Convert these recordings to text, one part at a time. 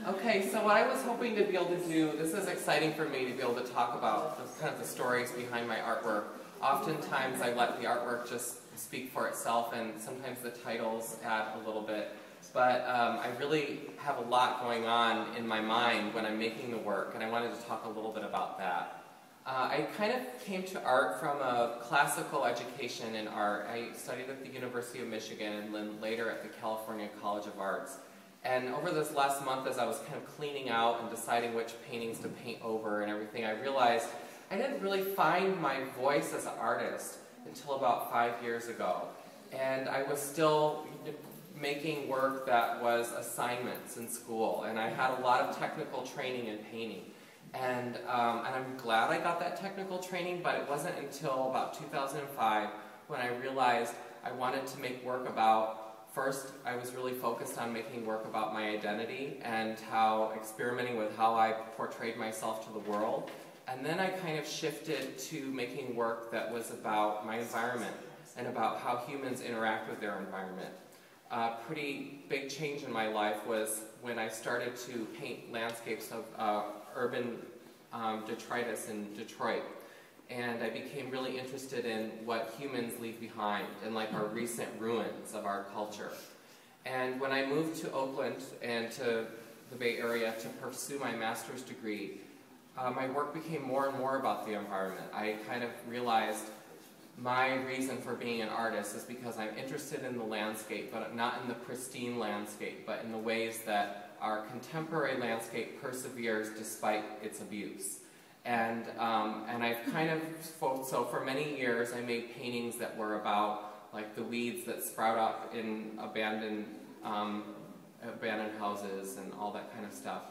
Okay, so what I was hoping to be able to do, this is exciting for me to be able to talk about the stories behind my artwork. Oftentimes I let the artwork just speak for itself, and sometimes the titles add a little bit. But I really have a lot going on in my mind when I'm making the work, and I wanted to talk a little bit about that. I kind of came to art from a classical education in art. I studied at the University of Michigan and then later at the California College of Arts. And over this last month, as I was kind of cleaning out and deciding which paintings to paint over and everything, I realized I didn't really find my voice as an artist until about 5 years ago. And I was still making work that was assignments in school, and I had a lot of technical training in painting. And I'm glad I got that technical training, but it wasn't until about 2005 when I realized I wanted to make work about, first I was really focused on making work about my identity and how experimenting with how I portrayed myself to the world. And then I kind of shifted to making work that was about my environment and about how humans interact with their environment. A pretty big change in my life was when I started to paint landscapes of urban detritus in Detroit. And I became really interested in what humans leave behind and like our recent ruins of our culture. And when I moved to Oakland and to the Bay Area to pursue my master's degree, my work became more and more about the environment. I kind of realized my reason for being an artist is because I'm interested in the landscape, but not in the pristine landscape, but in the ways that our contemporary landscape perseveres despite its abuse. And I've kind of, so for many years I made paintings that were about like the weeds that sprout up in abandoned houses and all that kind of stuff.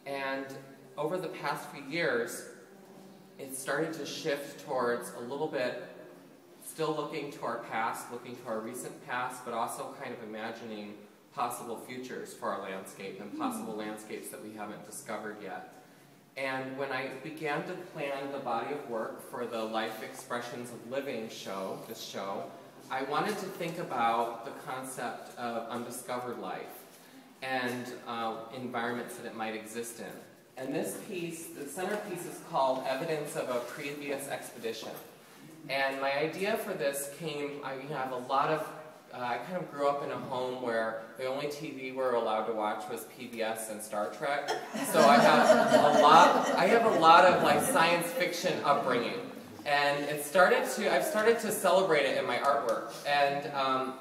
And over the past few years, it started to shift towards a little bit still looking to our past, looking to our recent past, but also kind of imagining possible futures for our landscape and possible landscapes that we haven't discovered yet. And when I began to plan the body of work for the Life Expressions of Living show, I wanted to think about the concept of undiscovered life and environments that it might exist in. And this piece, the centerpiece, is called Evidence of a Previous Expedition. And my idea for this came, I have a lot of, I kind of grew up in a home where the only TV we were allowed to watch was PBS and Star Trek. So I have a lot of like science fiction upbringing. And I've started to celebrate it in my artwork. And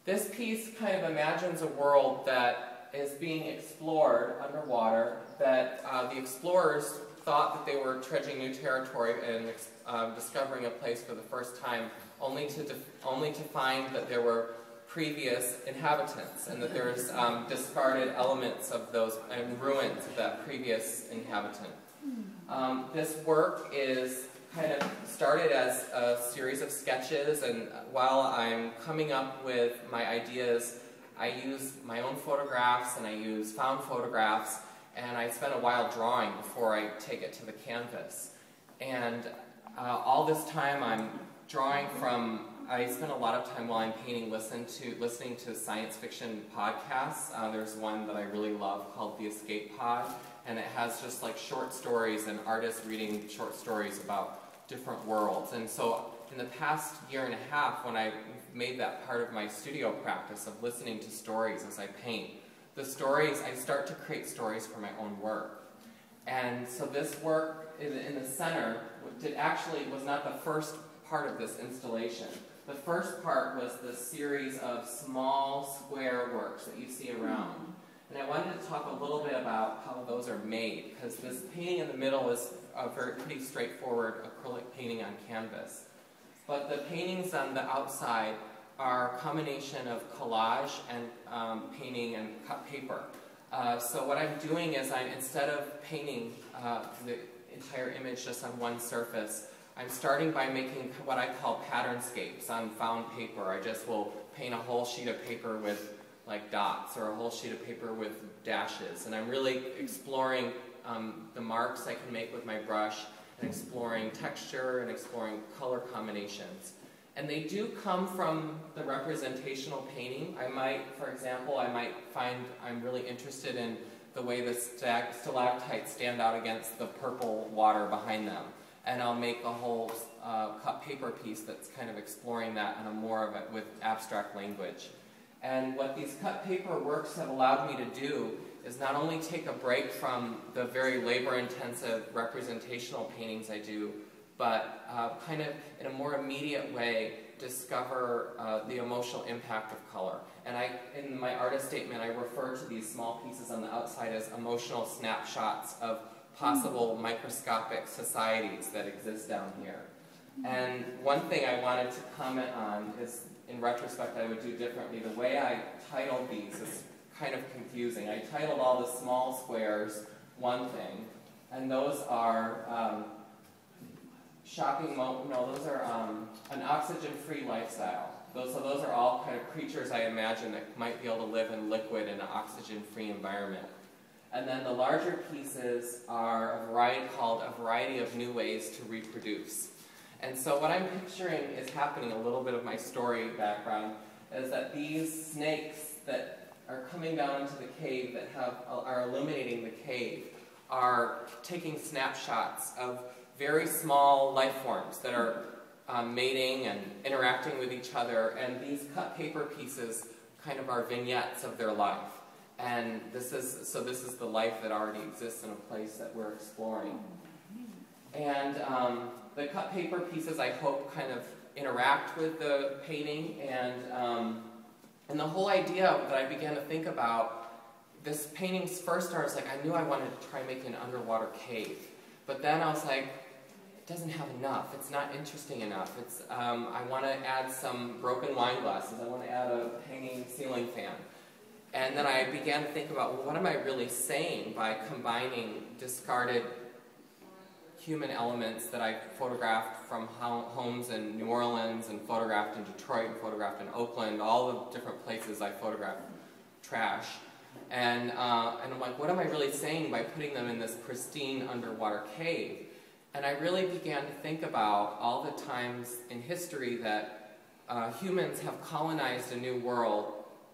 this piece kind of imagines a world that is being explored underwater, that the explorers thought that they were trudging new territory and discovering a place for the first time, only to find that there were previous inhabitants and that there's discarded elements of those and ruins of that previous inhabitant. This work is kind of started as a series of sketches, and while I'm coming up with my ideas, I use my own photographs and I use found photographs, and I spend a while drawing before I take it to the canvas. And all this time I'm drawing from, I spend a lot of time while I'm painting listening to science fiction podcasts. There's one that I really love called The Escape Pod, and it has just like short stories and artists reading short stories about different worlds. And so in the past year and a half, when I made that part of my studio practice of listening to stories as I paint, the stories, I start to create stories for my own work. And so this work in the center actually was not the first part of this installation. The first part was the series of small square works that you see around. And I wanted to talk a little bit about how those are made, because this painting in the middle is a pretty straightforward acrylic painting on canvas. But the paintings on the outside are a combination of collage and painting and cut paper. So what I'm doing is instead of painting the entire image just on one surface, I'm starting by making what I call patternscapes on found paper. I just will paint a whole sheet of paper with like dots or a whole sheet of paper with dashes. And I'm really exploring the marks I can make with my brush and exploring texture and exploring color combinations. And they do come from the representational painting. For example, I might find I'm really interested in the way the stalactites stand out against the purple water behind them. And I'll make a whole cut paper piece that's kind of exploring that and more of it with abstract language. And what these cut paper works have allowed me to do is not only take a break from the very labor-intensive representational paintings I do, but kind of in a more immediate way discover the emotional impact of color. And in my artist statement, I refer to these small pieces on the outside as emotional snapshots of possible microscopic societies that exist down here. And one thing I wanted to comment on is, in retrospect, I would do differently. The way I titled these is kind of confusing. I titled all the small squares one thing, and those are those are an oxygen-free lifestyle. So those are all kind of creatures I imagine that might be able to live in liquid in an oxygen-free environment. And then the larger pieces are called A Variety of New Ways to Reproduce. And so what I'm picturing is happening, a little bit of my story background, is that these snakes that are coming down into the cave that are illuminating the cave are taking snapshots of very small life forms that are mating and interacting with each other, and these cut paper pieces kind of are vignettes of their life. And this is the life that already exists in a place that we're exploring. And the cut paper pieces, I hope, kind of interact with the painting, and the whole idea that I began to think about, this painting's first started, like I knew I wanted to try making an underwater cave, but then I was like, it doesn't have enough. It's not interesting enough. I want to add some broken wine glasses. I want to add a hanging ceiling fan. And then I began to think about, well, what am I really saying by combining discarded human elements that I photographed from homes in New Orleans, and photographed in Detroit, and photographed in Oakland, all the different places I photographed trash. And I'm like, what am I really saying by putting them in this pristine underwater cave? And I really began to think about all the times in history that humans have colonized a new world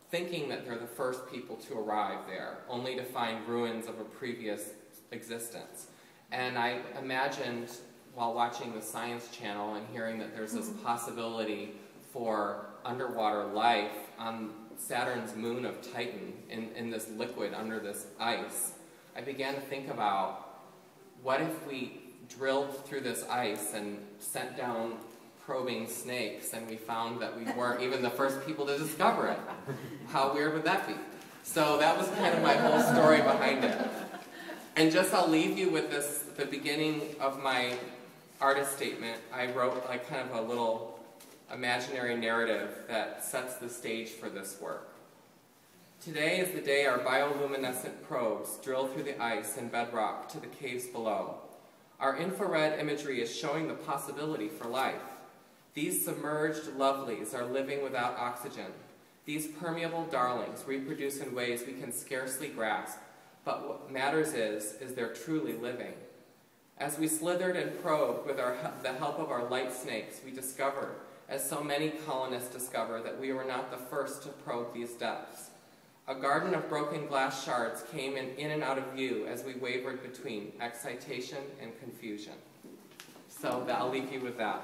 thinking that they're the first people to arrive there, only to find ruins of a previous existence. And I imagined, while watching the Science Channel and hearing that there's this possibility for underwater life on Saturn's moon of Titan, in this liquid under this ice, I began to think about, what if we drilled through this ice and sent down probing snakes, and we found that we weren't even the first people to discover it? How weird would that be? So that was kind of my whole story behind it. And I'll leave you with this, the beginning of my artist statement. I wrote like kind of a little imaginary narrative that sets the stage for this work. Today is the day our bioluminescent probes drill through the ice and bedrock to the caves below. Our infrared imagery is showing the possibility for life. These submerged lovelies are living without oxygen. These permeable darlings reproduce in ways we can scarcely grasp, but what matters is they're truly living. As we slithered and probed with the help of our light snakes, we discovered, as so many colonists discover, that we were not the first to probe these depths. A garden of broken glass shards came in and out of view as we wavered between excitation and confusion. So I'll leave you with that.